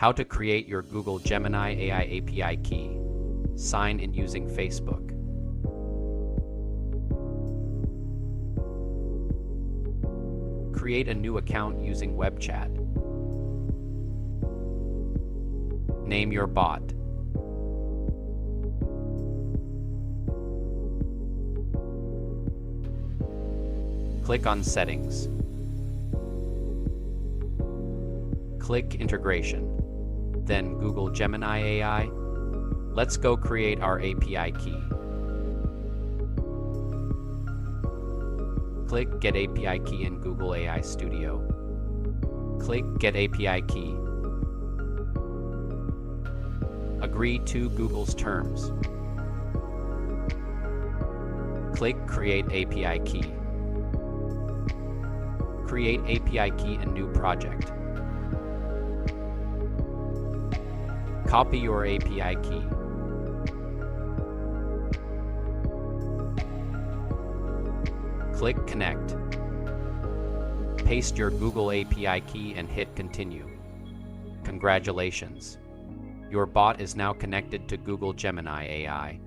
How to create your Google Gemini AI API key. Sign in using Facebook. Create a new account using web chat. Name your bot. Click on Settings. Click Integration. Then Google Gemini AI. Let's go create our API key. Click Get API Key in Google AI Studio. Click Get API Key. Agree to Google's terms. Click Create API Key. Create API key in new project. Copy your API key. Click Connect. Paste your Google API key and hit Continue. Congratulations! Your bot is now connected to Google Gemini AI.